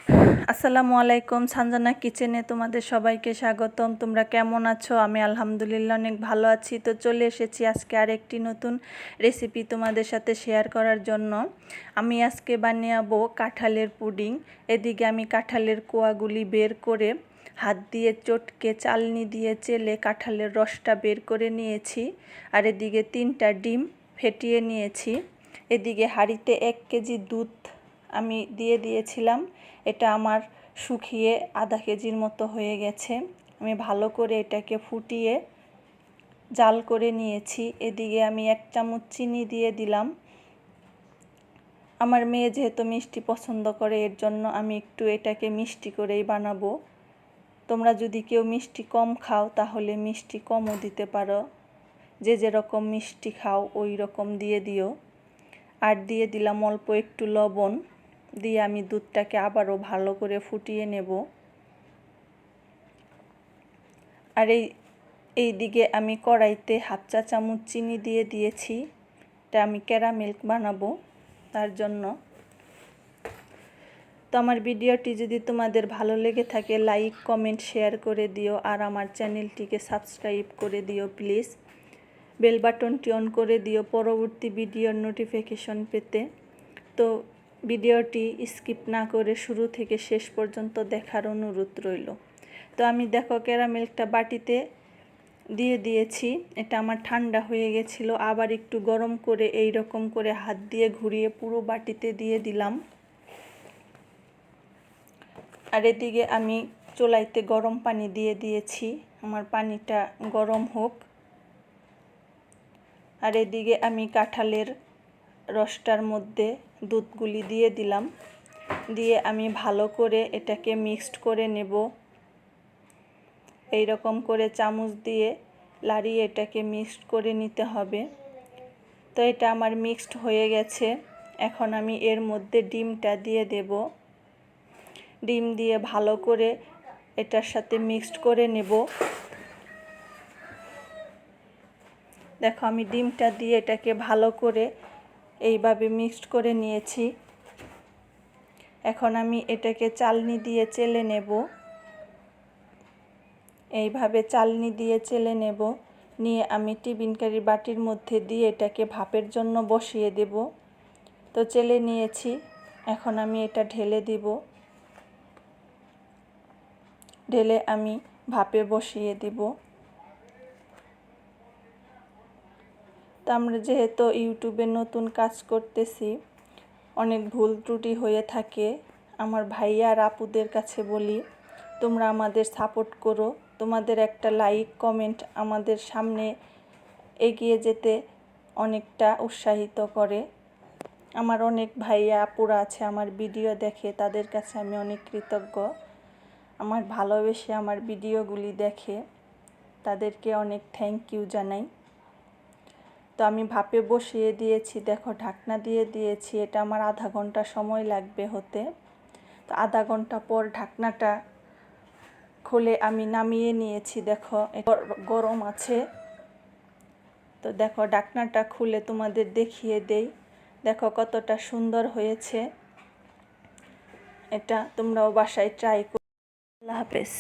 আসসালামু আলাইকুম, সানজানা কিচেনে তোমাদের সবাইকে স্বাগতম। তোমরা কেমন আছো? আমি আলহামদুলিল্লাহ অনেক ভালো আছি। তো চলে এসেছি আজকে আরেকটি নতুন রেসিপি তোমাদের সাথে শেয়ার করার জন্য। আমি আজকে বানাবো কাঁঠালের পুডিং। এদিকে আমি কাঁঠালের কোয়াগুলি বের করে হাত দিয়ে চটকে চালনি দিয়ে চেলে কাঁঠালের রসটা বের করে নিয়েছি। আর এদিকে 3টা ডিম ফেটিয়ে নিয়েছি। এদিকে হাঁড়িতে 1 কেজি দুধ আমি দিয়ে দিয়েছিলাম। এটা আমার শুকিয়ে আধা কেজির মতো হয়ে গেছে। আমি ভালো করে এটাকে ফুটিয়ে জাল করে নিয়েছি। এদিকে আমি 1 চামচ চিনি দিয়ে দিলাম। আমার মেয়ে যেহেতু মিষ্টি পছন্দ করে, এর জন্য আমি একটু এটাকে মিষ্টি করেই বানাবো। তোমরা যদি কেউ মিষ্টি কম খাও তাহলে মিষ্টি কমও দিতে পারো। যে যেরকম মিষ্টি খাও ওই রকম দিয়ে দিও। আর দিয়ে দিলাম অল্প একটু লবণ। দিয়ে আমি দুধটাকে আবারও ভালো করে ফুটিয়ে নেব। আর এই দিকে আমি কড়াইতে 1/2 চা চামচ চিনি দিয়ে দিয়েছি। এটা আমি ক্যারামেল বানাবো তার জন্য। তো আমার ভিডিওটি যদি তোমাদের ভালো লেগে থাকে লাইক কমেন্ট শেয়ার করে দিও। আর আমার চ্যানেলটিকে সাবস্ক্রাইব করে দিও প্লিজ। বেল বাটনটি অন করে দিও পরবর্তী ভিডিওর নোটিফিকেশন পেতে। তো ভিডিওটি স্কিপ না করে শুরু থেকে শেষ পর্যন্ত দেখার অনুরোধ রইল। তো আমি দেখো ক্যারামেলটা বাটিতে দিয়ে দিয়েছি। এটা আমার ঠান্ডা হয়ে গেছিলো। আবার একটু গরম করে এই রকম করে হাত দিয়ে ঘুরিয়ে পুরো বাটিতে দিয়ে দিলাম। আর এদিকে আমি চুলাইতে গরম পানি দিয়ে দিয়েছি। আমার পানিটা গরম হোক। আর এদিকে আমি কাঁঠালের রসটার মধ্যে দুধগুলি দিয়ে দিলাম। দিয়ে আমি ভালো করে এটাকে মিক্সড করে নেব। এই রকম করে চামচ দিয়ে লাড়িয়ে এটাকে মিক্সড করে নিতে হবে। তো এটা আমার মিক্সড হয়ে গেছে। এখন আমি এর মধ্যে ডিমটা দিয়ে দেব। ডিম দিয়ে ভালো করে এটার সাথে মিক্সড করে নেব। দেখো আমি ডিমটা দিয়ে এটাকে ভালো করে এইভাবে মিক্সড করে নিয়েছি। এখন আমি এটাকে চালনি দিয়ে চেলে নেব। এইভাবে চালনি দিয়ে চেলে নেব। নিয়ে আমি টিফিন কারি বাটির মধ্যে দিয়ে এটাকে ভাপের জন্য বসিয়ে দেব। তো চেলে নিয়েছি। এখন আমি এটা ঢেলে দেব। ঢেলে আমি ভাপে বসিয়ে দেব। তো আমরা যেহেতু ইউটিউবে নতুন কাজ করতেছি, অনেক ভুল ত্রুটি হয়ে থাকে। আমার ভাইয়া আর আপুদের কাছে বলি, তোমরা আমাদের সাপোর্ট করো। তোমাদের একটা লাইক কমেন্ট আমাদের সামনে এগিয়ে যেতে অনেকটা উৎসাহিত করে। আমার অনেক ভাইয়া আপুরা আছে আমার ভিডিও দেখে, তাদের কাছে আমি অনেক কৃতজ্ঞ। আমার ভালোবেসে আমার ভিডিওগুলি দেখে, তাদেরকে অনেক থ্যাংক ইউ জানাই। তো আমি ভাপে বসিয়ে দিয়েছি। দেখো ঢাকনা দিয়ে দিয়েছি। এটা আমার আধা ঘন্টা সময় লাগবে হতে। তো আধা ঘন্টা পর ঢাকনাটা খুলে আমি নামিয়ে নিয়েছি। দেখো গরম আছে। তো দেখো ঢাকনাটা খুলে তোমাদের দেখিয়ে দেই। দেখো কতটা সুন্দর হয়েছে। এটা তোমরাও বাসায় ট্রাই করো। আল্লাহ হাফেজ।